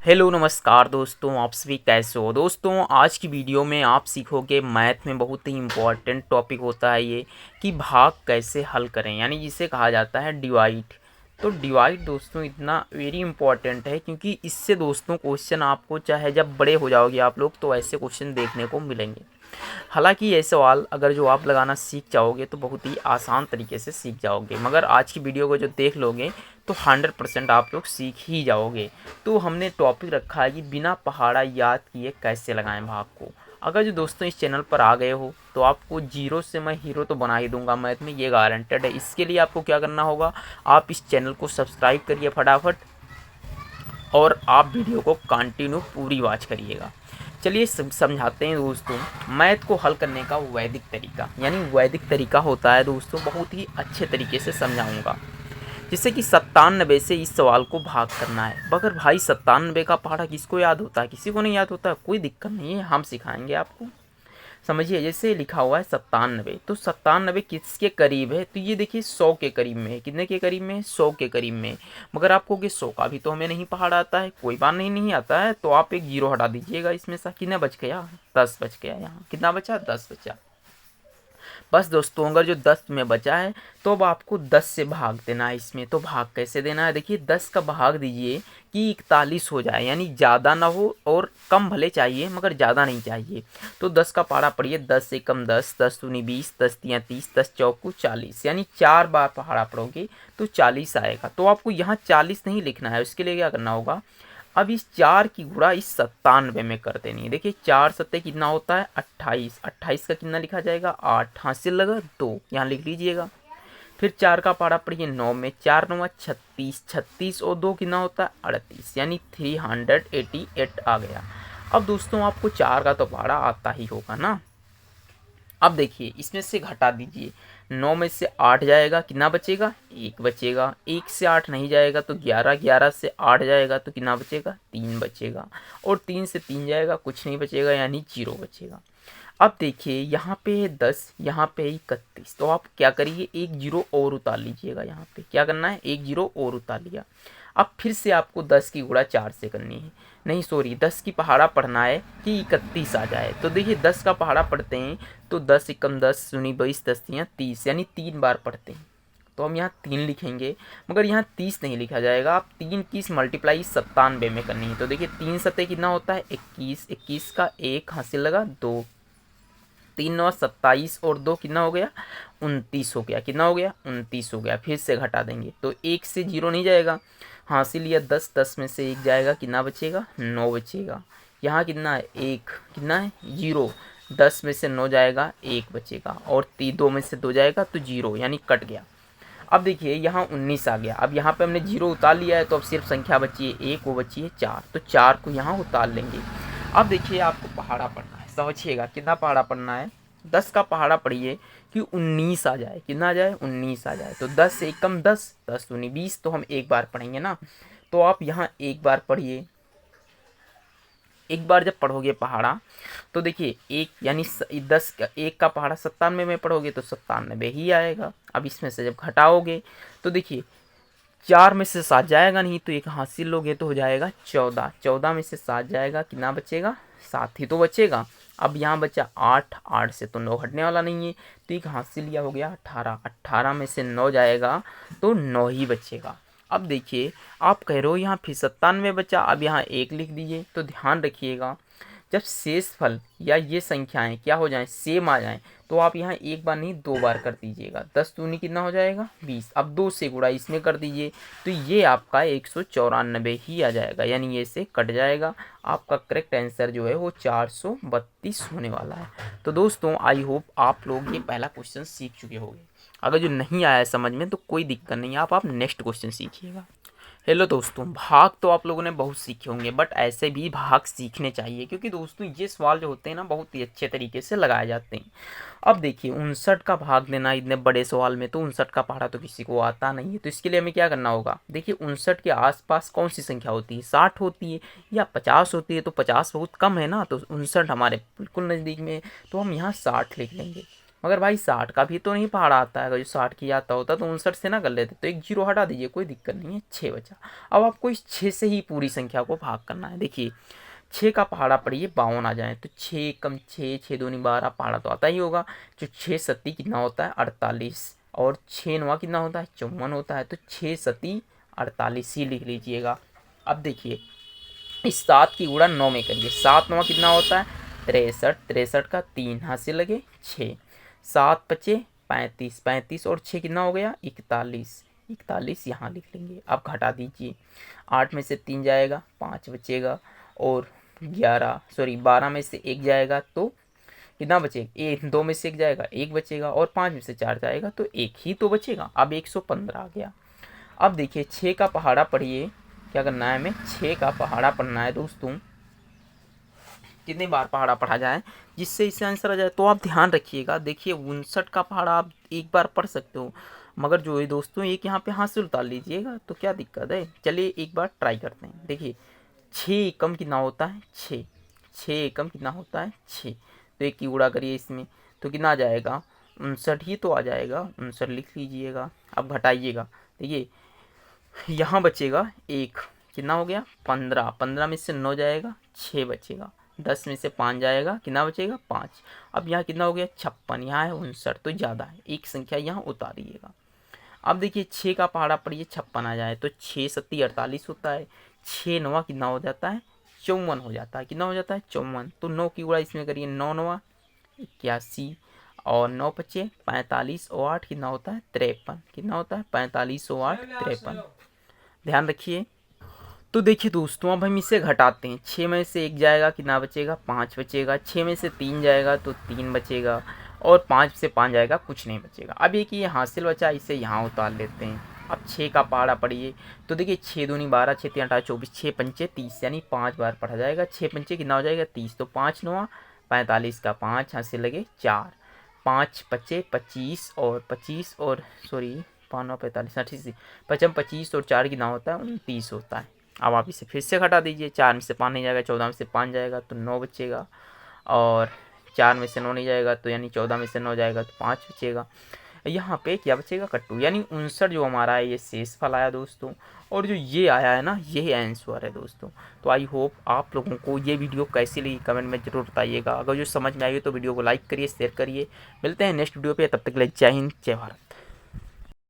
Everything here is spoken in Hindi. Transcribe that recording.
हेलो नमस्कार दोस्तों, आप सभी कैसे हो। दोस्तों आज की वीडियो में आप सीखोगे मैथ में बहुत ही इम्पॉर्टेंट टॉपिक होता है ये कि भाग कैसे हल करें, यानी जिसे कहा जाता है डिवाइड। तो डिवाइड दोस्तों इतना वेरी इंपॉर्टेंट है क्योंकि इससे दोस्तों क्वेश्चन आपको चाहे जब बड़े हो जाओगे आप लोग तो ऐसे क्वेश्चन देखने को मिलेंगे। हालांकि ये सवाल अगर जो आप लगाना सीख जाओगे तो बहुत ही आसान तरीके से सीख जाओगे, मगर आज की वीडियो को जो देख लोगे तो 100% आप लोग सीख ही जाओगे। तो हमने टॉपिक रखा है कि बिना पहाड़ा याद किए कैसे लगाएं भाग को। अगर जो दोस्तों इस चैनल पर आ गए हो तो आपको जीरो से मैं हीरो तो बना ही दूंगा मैथ में, ये गारंटेड है। इसके लिए आपको क्या करना होगा, आप इस चैनल को सब्सक्राइब करिए फटाफट और आप वीडियो को कंटिन्यू पूरी वॉच करिएगा। चलिए समझाते हैं दोस्तों मैथ को हल करने का वैदिक तरीका। यानी वैदिक तरीका होता है दोस्तों, बहुत ही अच्छे तरीके से समझाऊंगा। जैसे कि 97 से इस सवाल को भाग करना है। मगर भाई 97 का पहाड़ा किसको याद होता है? किसी को नहीं याद होता, कोई दिक्कत नहीं है, हम सिखाएंगे आपको। समझिए, जैसे लिखा हुआ है 97, तो 97 किसके करीब है? तो ये देखिए 100 के करीब में है। कितने के करीब में है? 100 के करीब में। मगर आपको कि 100 का भी तो हमें नहीं पहाड़ा आता है। कोई बात नहीं, नहीं आता है तो आप एक जीरो हटा दीजिएगा इसमें से। कितना बच गया? 10 बच गया। यहाँ कितना बचा? 10 बचा। बस दोस्तों अगर जो 10 में बचा है तो अब आपको 10 से भाग देना है इसमें। तो भाग कैसे देना है? देखिए 10 का भाग दीजिए कि 41 हो जाए, यानी ज़्यादा ना हो और कम भले चाहिए मगर ज़्यादा नहीं चाहिए। तो 10 का पहाड़ा पढ़िए, 10 से कम 10, 10 दूनी 20, 10 तियाँ 30, 10 चौकू 40, यानी 4 बार पहाड़ा पढ़ोगे तो 40 आएगा। तो आपको यहाँ 40 नहीं लिखना है, उसके लिए क्या करना होगा, अब इस 4 की गुणा इस 97 में कर देनी है। देखिए 4 सत्ते कितना होता है? 28। 28 का कितना लिखा जाएगा? 8। हासिल लगा 2, यहाँ लिख लीजिएगा। फिर 4 का पहाड़ा पढ़िए 9 में, 4 9 36, 36 और 2 कितना होता है? 38, यानी 388 आ गया। अब दोस्तों आपको 4 का तो पहाड़ा आता ही होगा ना। अब देखिए इसमें से घटा दीजिए, 9 में से 8 जाएगा, कितना बचेगा? 1 बचेगा। 1 से 8 नहीं जाएगा तो 11, 11 से 8 जाएगा तो कितना बचेगा? 3 बचेगा। और 3 से 3 जाएगा, कुछ नहीं बचेगा, यानी 0 बचेगा। अब देखिए यहाँ पे है 10, यहाँ पे है 31, तो आप क्या करिए, एक जीरो और उतार लीजिएगा। यहाँ पे क्या करना है? एक जीरो और उतार लिया। अब फिर से आपको 10 की गुणा 4 से करनी है, नहीं सॉरी 10 की पहाड़ा पढ़ना है कि 31 आ जाए। तो देखिए 10 का पहाड़ा पढ़ते हैं तो 10 एकम 10 दूनी 22, 10 तियाँ 30, यानी 3 बार पढ़ते हैं। तो हम यहाँ 3 लिखेंगे, मगर यहाँ 30 नहीं लिखा जाएगा। आप 3 की मल्टीप्लाई 97 में करनी है। तो देखिए 3 सत्ते कितना होता है? 21। 21 का 1 हासिल लगा 2, 3 9 27 और 2 कितना हो गया? 29 हो गया। कितना हो गया? 29 हो गया। फिर से घटा देंगे तो 1 से 0 नहीं जाएगा, हासिल लिया 10, 10 में से 1 जाएगा, कितना बचेगा? 9 बचेगा। यहाँ कितना है? 1, कितना है? 0। 10 में से 9 जाएगा, 1 बचेगा। और 2 में से 2 जाएगा तो 0, यानी कट गया। अब देखिए यहाँ 19 आ गया। अब यहाँ पे हमने 0 उतार लिया है तो अब सिर्फ संख्या बची है 1, वो बची है 4, तो 4 को यहाँ उतार लेंगे। अब देखिए आपको पहाड़ा पढ़ना है, समझिएगा कितना पहाड़ा पढ़ना है। 10 का पहाड़ा पढ़िए कि 19 आ जाए। कितना आ जाए? 19 आ जाए। तो 10 से एकम 10, 10 दूनी 20, तो हम एक बार पढ़ेंगे ना। तो आप यहाँ एक बार पढ़िए। एक बार जब पढ़ोगे पहाड़ा तो देखिए एक यानी 10 का 1 का पहाड़ा 97 में पढ़ोगे तो 97 ही आएगा। अब इसमें से जब घटाओगे तो देखिए 4 में से 7 जाएगा नहीं, तो एक हासिल लोगे तो हो जाएगा 14। 14 में से 7 जाएगा, कितना बचेगा? 7 ही तो बचेगा। अब यहाँ बचा 8, 8 से तो 9 हटने वाला नहीं है, तो एक हासिल लिया हो गया 18। 18 में से 9 जाएगा तो 9 ही बचेगा। अब देखिए आप कह रहे हो यहाँ फिर 97 बचा, अब यहाँ 1 लिख दीजिए। तो ध्यान रखिएगा जब शेष फल या ये संख्याएं क्या हो जाएं, सेम आ जाएं, तो आप यहाँ एक बार नहीं 2 बार कर दीजिएगा। 10 दूनी कितना हो जाएगा? 20। अब 2 से गुणा इसमें कर दीजिए तो ये आपका 194 ही आ जाएगा, यानी ये से कट जाएगा। आपका करेक्ट आंसर जो है वो 432 होने वाला है। तो दोस्तों आई होप आप लोग ये पहला क्वेश्चन सीख चुके होंगे। अगर जो नहीं आया है समझ में तो कोई दिक्कत नहीं है, आप नेक्स्ट क्वेश्चन सीखिएगा। हेलो दोस्तों, भाग तो आप लोगों ने बहुत सीखे होंगे, बट ऐसे भी भाग सीखने चाहिए क्योंकि दोस्तों ये सवाल जो होते हैं ना बहुत ही अच्छे तरीके से लगाए जाते हैं। अब देखिए 59 का भाग लेना इतने बड़े सवाल में, तो 59 का पहाड़ा तो किसी को आता नहीं है। तो इसके लिए हमें क्या करना होगा, देखिए 59 के आसपास कौन सी संख्या होती है? 60 होती है या 50 होती है? तो 50 बहुत कम है ना, तो 59 हमारे बिल्कुल नज़दीक में है, तो हम यहाँ 60 लिख लेंगे। मगर भाई 60 का भी तो नहीं पहाड़ा आता है, अगर जो 60 की आता होता तो 59 से ना कर लेते, तो एक जीरो हटा दीजिए, कोई दिक्कत नहीं है, 6 बचा। अब आपको इस 6 से ही पूरी संख्या को भाग करना है। देखिए 6 का पहाड़ा पढ़िए 52 आ जाए तो 6 कम 6, 6 दूनी 12, पहाड़ा तो आता ही होगा। जो 6 सत्ती कितना होता है 48, और 6 नवा कितना होता है 54 होता है, तो 6 सत्ती 48 ही लिख लीजिएगा। अब देखिए इस 7 की गुणा 9 में करिए, 7 नवा कितना होता है 63, 63 का 3 हाथ से लगे 6, 7 पचे 35, 35 और 6 कितना हो गया 41, 41 यहाँ लिख लेंगे। अब घटा दीजिए, 8 में से 3 जाएगा 5 बचेगा, और 12 में से 1 जाएगा तो कितना बचेगा, 2 में से 1 जाएगा 1 बचेगा, और 5 में से 4 जाएगा तो 1 ही तो बचेगा। अब 115 आ गया। अब देखिए 6 का पहाड़ा पढ़िए, क्या करना है हमें 6 का पहाड़ा पढ़ना है दोस्तों, कितनी बार पहाड़ा पढ़ा जाए जिससे इससे आंसर आ जाए। तो आप ध्यान रखिएगा, देखिए 59 का पहाड़ा आप एक बार पढ़ सकते हो, मगर जो है दोस्तों एक यहाँ पे हाथ से उतार लीजिएगा तो क्या दिक्कत है। चलिए एक बार ट्राई करते हैं। देखिए 6 एकम कितना होता है 6, 6 एकम कितना होता है 6, तो एक की गुणा करिए इसमें तो कितना आ जाएगा 59 ही तो आ जाएगा, 59 लिख लीजिएगा। अब घटाइएगा, देखिए यहाँ बचेगा 1, कितना हो गया 15, 15 में से 9 जाएगा 6 बचेगा, 10 में से 5 जाएगा कितना बचेगा 5। अब यहाँ कितना हो गया 56, यहाँ है 59 तो ज़्यादा है, एक संख्या यहाँ उतारिएगा। अब देखिए 6 का पहाड़ा पढ़िए 56 आ जाए तो 6 सत्ती 48 होता है, 6 नवा कितना हो जाता है 54 हो जाता है, कितना हो जाता है 54, तो 9 की गुणा इसमें करिए, 9 नवा 81, और 9 पचे 45, और 8 कितना होता है 53, कितना होता है 45 और 8 53। ध्यान रखिए। तो देखिए दोस्तों अब हम इसे घटाते हैं, 6 में से 1 जाएगा कितना बचेगा 5 बचेगा, 6 में से 3 जाएगा तो 3 बचेगा, और 5 से 5 जाएगा कुछ नहीं बचेगा। अब एक ये हासिल बचा, इसे यहाँ उतार लेते हैं। अब 6 का पहाड़ा पढ़िए तो देखिए 6 दूनी 12, 6 तीन 18 24, 6 पंचे 30, यानी 5 बार पढ़ा जाएगा। 6 पंचे कितना हो जाएगा 30, तो 5 नवा 45 का 5 हाथ से लगे 4, 5 पचे 25, और 25 और सॉरी 5 9 45 80, 55 25 और 4 कितना होता है 29 होता है। अब आप इसे फिर से घटा दीजिए, 4 में से 5 नहीं जाएगा, 14 में से 5 जाएगा तो 9 बचेगा, और 4 में से 9 नहीं जाएगा तो यानी 14 में से 9 जाएगा तो 5 बचेगा। यहाँ पे क्या बचेगा कट्टू, यानी 59 जो हमारा है ये शेष फल आया दोस्तों, और जो ये आया है ना ये आंसर है दोस्तों। तो आई होप आप लोगों को ये वीडियो कैसी लगी कमेंट में ज़रूर बताइएगा। अगर जो समझ में आई तो वीडियो को लाइक करिए, शेयर करिए। मिलते हैं नेक्स्ट वीडियो पे, तब तक के लिए जय हिंद जय भारत।